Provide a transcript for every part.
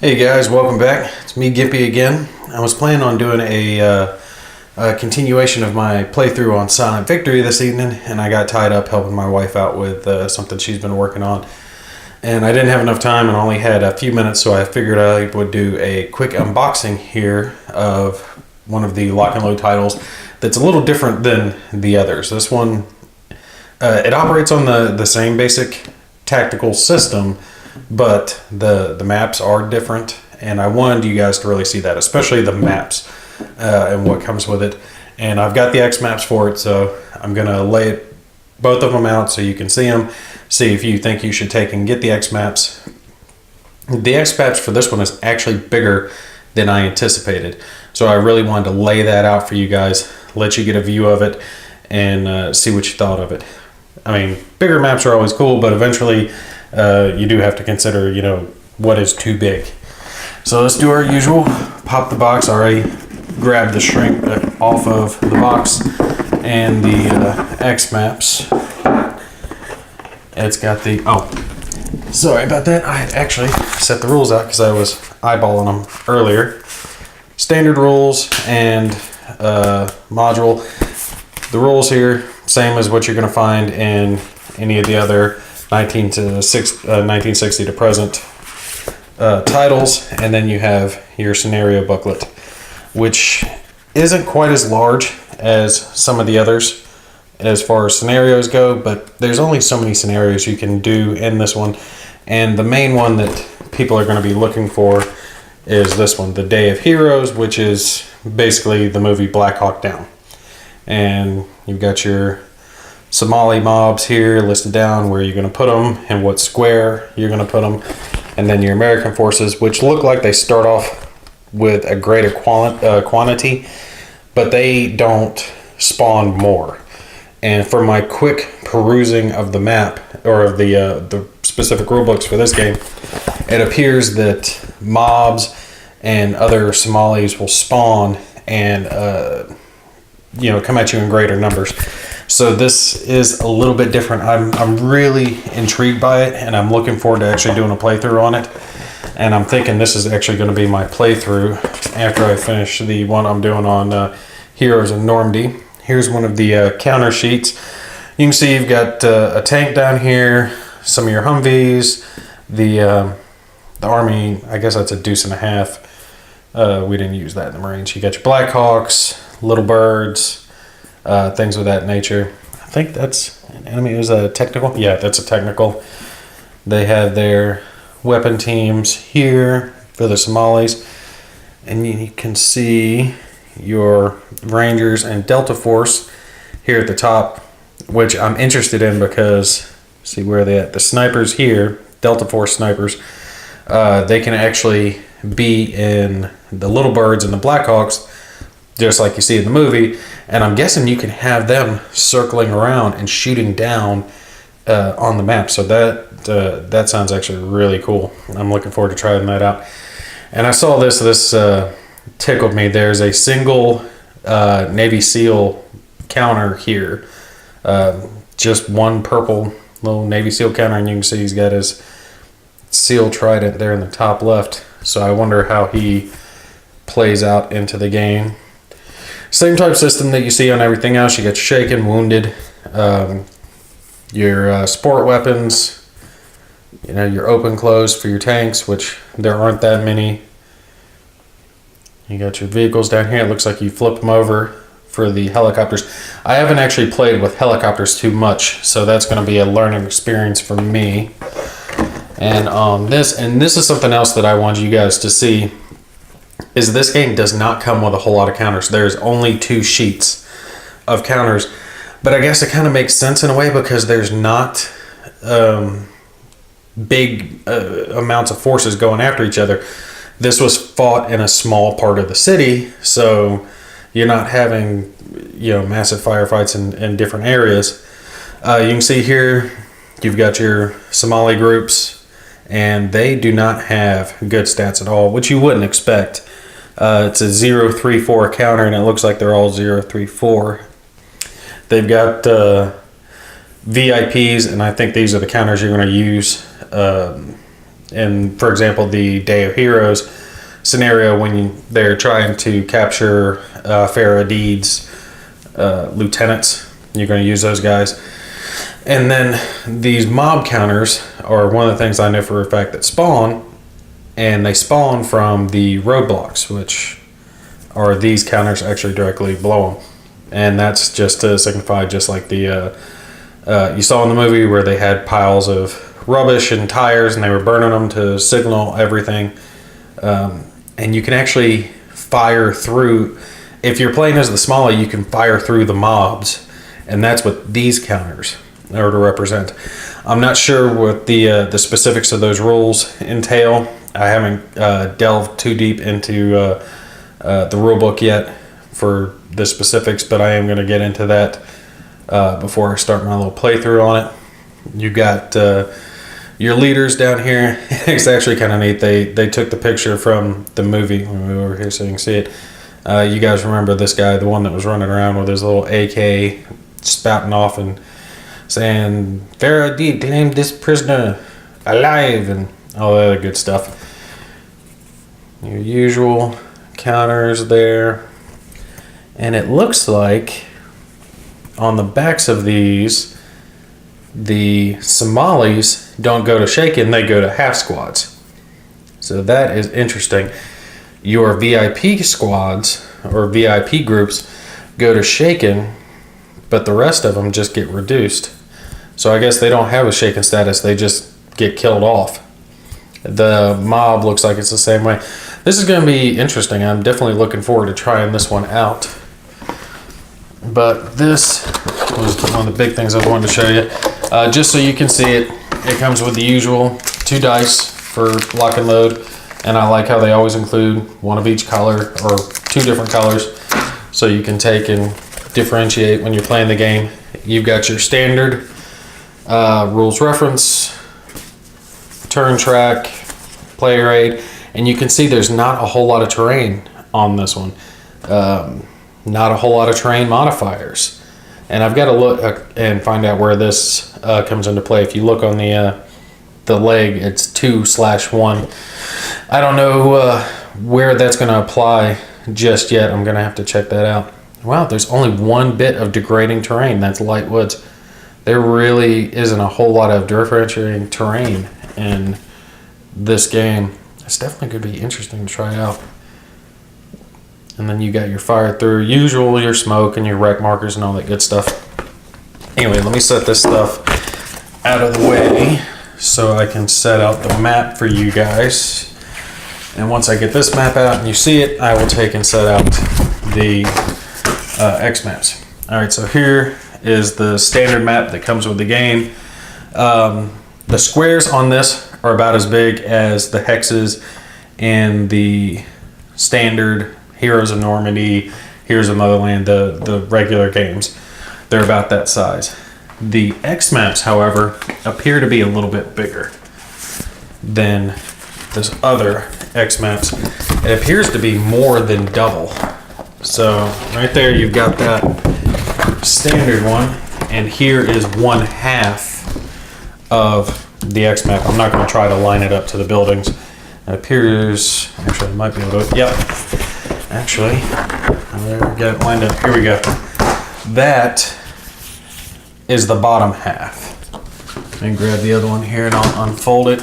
Hey guys, welcome back. It's me, Gimpy, again. I was planning on doing a continuation of my playthrough on Silent Victory this evening, and I got tied up helping my wife out with something she's been working on. And I didn't have enough time and only had a few minutes, so I figured I would do a quick unboxing here of one of the lock and load titles that's a little different than the others. This one, it operates on the same basic tactical system, but the maps are different, and I wanted you guys to really see that, especially the maps and what comes with it. And I've got the X maps for it, so I'm gonna lay both of them out so you can see them, see if you think you should take and get the X maps. The X maps for this one is actually bigger than I anticipated, so I really wanted to lay that out for you guys, let you get a view of it, and see what you thought of it. I mean, bigger maps are always cool, but eventually you do have to consider, what is too big. So let's do our usual. Pop the box. I already grabbed the shrink off of the box and the X maps. It's got the, sorry about that. I had actually set the rules out because I was eyeballing them earlier. Standard rules and module. The rules here, same as what you're going to find in any of the other 1960 to present titles, and then you have your scenario booklet, which isn't quite as large as some of the others as far as scenarios go, but there's only so many scenarios you can do in this one, and the main one that people are going to be looking for is this one, The Day of Heroes, which is basically the movie Black Hawk Down. And you've got your Somali mobs here listed down, where you're going to put them and what square you're going to put them, and then your American forces, which look like they start off with a greater quantity, but they don't spawn more. And for my quick perusing of the map, or of the specific rulebooks for this game, it appears that mobs and other Somalis will spawn and come at you in greater numbers. So this is a little bit different. I'm really intrigued by it, and I'm looking forward to actually doing a playthrough on it. And I'm thinking this is actually going to be my playthrough after I finish the one I'm doing on Heroes in Normandy. Here's one of the counter sheets. You can see you've got a tank down here, some of your Humvees, the Army, I guess that's a deuce and a half. We didn't use that in the Marines. You got your Blackhawks, Little Birds, things of that nature. I think that's an enemy. Is a technical? Yeah, that's a technical. They have their weapon teams here for the Somalis, and you can see your Rangers and Delta Force here at the top, which I'm interested in because see where they at. The snipers here, Delta Force snipers, they can actually be in the Little Birds and the Blackhawks, just like you see in the movie, and I'm guessing you can have them circling around and shooting down on the map. So that sounds actually really cool. I'm looking forward to trying that out. And I saw this tickled me. There's a single Navy SEAL counter here, just one purple little Navy SEAL counter, and you can see he's got his SEAL trident there in the top left. So I wonder how he plays out into the game. Same type system that you see on everything else. You got your shaken, wounded, your sport weapons, your open close for your tanks, which there aren't that many. You got your vehicles down here. It looks like you flip them over for the helicopters. I haven't actually played with helicopters too much, so that's going to be a learning experience for me. And this is something else that I wanted you guys to see, is this game does not come with a whole lot of counters. There's only 2 sheets of counters, but I guess it kind of makes sense in a way because there's not big amounts of forces going after each other. This was fought in a small part of the city, so you're not having massive firefights in different areas. You can see here you've got your Somali groups, and they do not have good stats at all, which you wouldn't expect. It's a 0-3-4 counter, and it looks like they're all 0-3-4. They've got VIPs, and I think these are the counters you're going to use And for example, the Day of Heroes scenario, when they're trying to capture Farah Deed's lieutenants, you're going to use those guys. And then these mob counters are one of the things I know for a fact that spawn, and they spawn from the roadblocks, which are these counters actually directly below them. And that's just to signify, just like the you saw in the movie where they had piles of rubbish and tires and they were burning them to signal everything. And you can actually fire through, if you're playing as the Somali, you can fire through the mobs, and that's what these counters are to represent. I'm not sure what the specifics of those rules entail. I haven't delved too deep into the rule book yet for the specifics, but I am going to get into that before I start my little playthrough on it. You got your leaders down here. It's actually kind of neat. They took the picture from the movie. Let me move over here so you can see it. You guys remember this guy, the one that was running around with his little AK spouting off and saying, Farah Deed claimed this prisoner alive, and all that other good stuff. Your usual counters there. And it looks like on the backs of these, the Somalis don't go to Shaken, they go to half squads. So that is interesting. Your VIP squads or VIP groups go to Shaken, but the rest of them just get reduced. So I guess they don't have a Shaken status, they just get killed off. The mob looks like it's the same way. This is going to be interesting. I'm definitely looking forward to trying this one out. But this was one of the big things I wanted to show you. Just so you can see it, it comes with the usual 2 dice for lock and load. And I like how they always include one of each color or 2 different colors, so you can take and differentiate when you're playing the game. You've got your standard rules reference, turn track, player aid, and you can see there's not a whole lot of terrain on this one. Not a whole lot of terrain modifiers. And I've got to look and find out where this comes into play. If you look on the leg, it's 2/1. I don't know where that's going to apply just yet. I'm going to have to check that out. Wow, there's only 1 bit of degrading terrain. That's light woods. There really isn't a whole lot of differentiating terrain in this game. It's definitely going to be interesting to try out. And then you got your fire through, usual, your smoke and your wreck markers and all that good stuff. Anyway, let me set this stuff out of the way so I can set out the map for you guys. And once I get this map out and you see it, I will take and set out the X maps. All right, so here is the standard map that comes with the game. The squares on this are about as big as the hexes in the standard Heroes of Normandy, Heroes of Motherland, the regular games. They're about that size. The X maps, however, appear to be a little bit bigger than this other X maps. It appears to be more than double. So right there you've got that standard one, and here is 1/2 of the X map. I'm not going to try to line it up to the buildings. It appears, actually I might be able to, yep. Actually, there we got it lined up. Here we go. That is the bottom half. Let me grab the other one here and I'll unfold it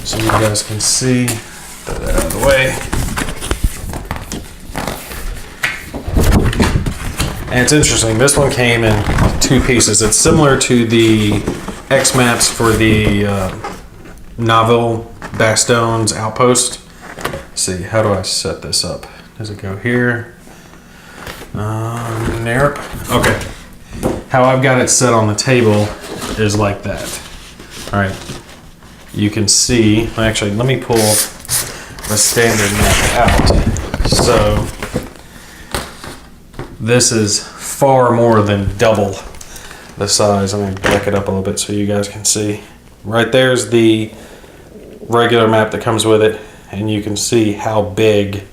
so you guys can see. Throw that out of the way. And it's interesting, this one came in 2 pieces. It's similar to the X maps for the Naval Bastion's outpost. Let's see, how do I set this up? Does it go here? Nope. Okay. How I've got it set on the table is like that. All right. You can see, actually, let me pull the standard map out. So this is far more than double the size. I'm going to back it up a little bit so you guys can see. Right there's the regular map that comes with it, and you can see how big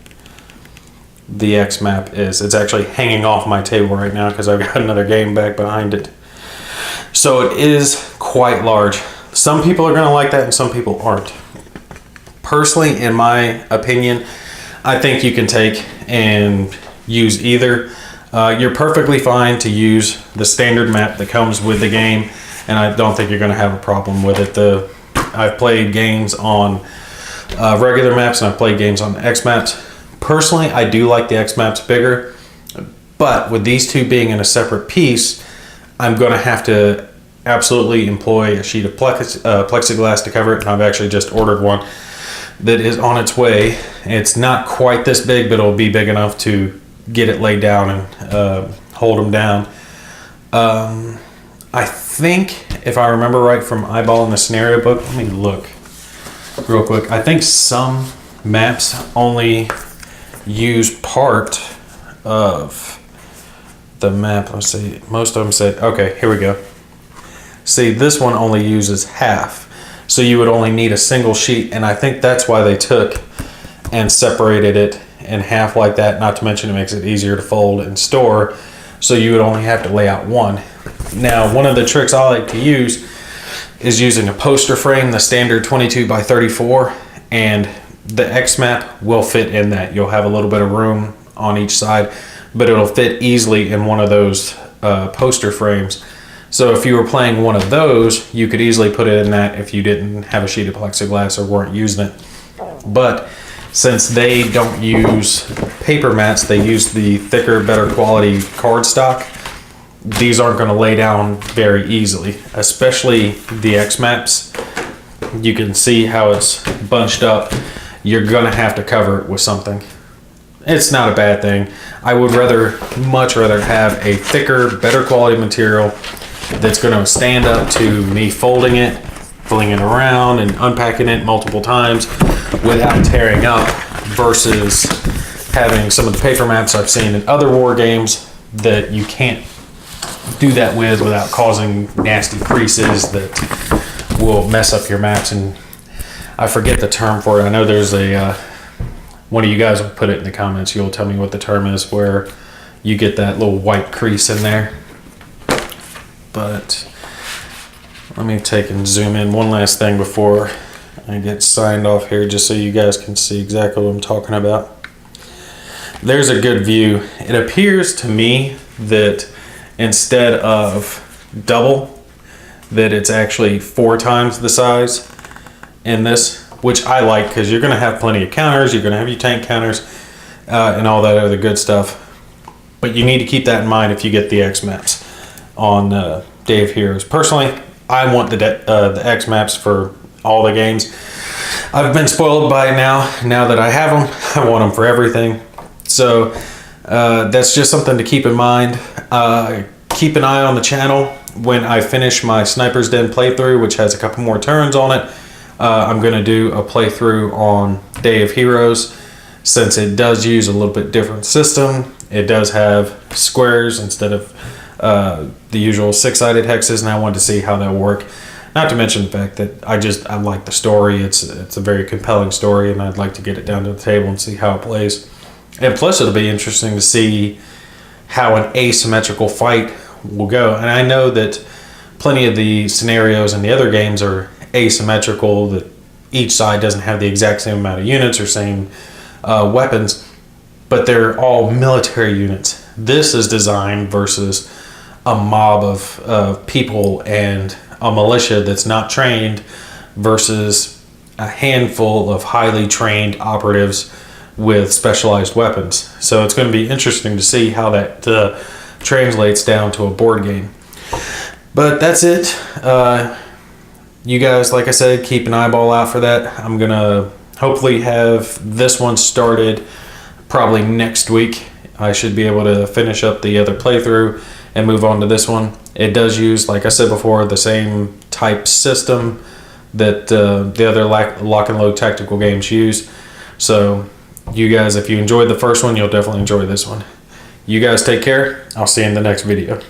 the X map is. It's actually hanging off my table right now because I've got another game back behind it. So it is quite large. Some people are going to like that and some people aren't. Personally, in my opinion, I think you can take and use either. You're perfectly fine to use the standard map that comes with the game, and I don't think you're going to have a problem with it. I've played games on regular maps, and I've played games on X maps. Personally, I do like the X maps bigger, but with these two being in a separate piece, I'm going to have to absolutely employ a sheet of plexiglass to cover it, and I've actually just ordered one that is on its way. It's not quite this big, but it'll be big enough to get it laid down and hold them down. I think, if I remember right from eyeballing the scenario book, let me look real quick. I think some maps only use part of the map. Let's see, most of them say, okay, here we go. See, this one only uses half. So you would only need a single sheet, and I think that's why they took and separated it in half like that. Not to mention it makes it easier to fold and store, so you would only have to lay out one. Now, one of the tricks I like to use is using a poster frame, the standard 22 by 34, and the X map will fit in that. You'll have a little bit of room on each side, but it'll fit easily in one of those poster frames. So if you were playing one of those, you could easily put it in that if you didn't have a sheet of plexiglass or weren't using it. But since they don't use paper mats, they use the thicker, better quality cardstock. These aren't going to lay down very easily, especially the X maps. You can see how it's bunched up. You're going to have to cover it with something. It's not a bad thing. I would much rather have a thicker, better quality material that's going to stand up to me folding it around and unpacking it multiple times without tearing up, versus having some of the paper maps I've seen in other war games that you can't do that without causing nasty creases that will mess up your maps. And I forget the term for it. I know there's one of you guys will put it in the comments. You'll tell me what the term is, where you get that little white crease in there. But let me take and zoom in one last thing before I get signed off here, just so you guys can see exactly what I'm talking about. There's a good view. It appears to me that instead of double, that it's actually 4 times the size in this, which I like, because you're going to have plenty of counters, you're going to have your tank counters, and all that other good stuff. But you need to keep that in mind if you get the X maps on Day of Heroes. Personally, I want the X maps for all the games. I've been spoiled by it now that I have them. I want them for everything. So that's just something to keep in mind. Keep an eye on the channel. When I finish my Sniper's Den playthrough, which has a couple more turns on it, I'm going to do a playthrough on Day of Heroes. Since it does use a little bit different system, it does have squares instead of the usual 6-sided hexes, and I wanted to see how that work. Not to mention the fact that I like the story. It's a very compelling story, and I'd like to get it down to the table and see how it plays. And plus, it'll be interesting to see how an asymmetrical fight will go. And I know that plenty of the scenarios in the other games are asymmetrical, that each side doesn't have the exact same amount of units or same weapons, but they're all military units. This is designed versus a mob of people and a militia that's not trained versus a handful of highly trained operatives with specialized weapons. So it's going to be interesting to see how that translates down to a board game. But that's it. You guys, like I said, keep an eyeball out for that. I'm going to hopefully have this one started probably next week. I should be able to finish up the other playthrough and move on to this one. It does use, like I said before, the same type system that the other lock and load tactical games use. So you guys, if you enjoyed the first one, you'll definitely enjoy this one. You guys take care. I'll see you in the next video.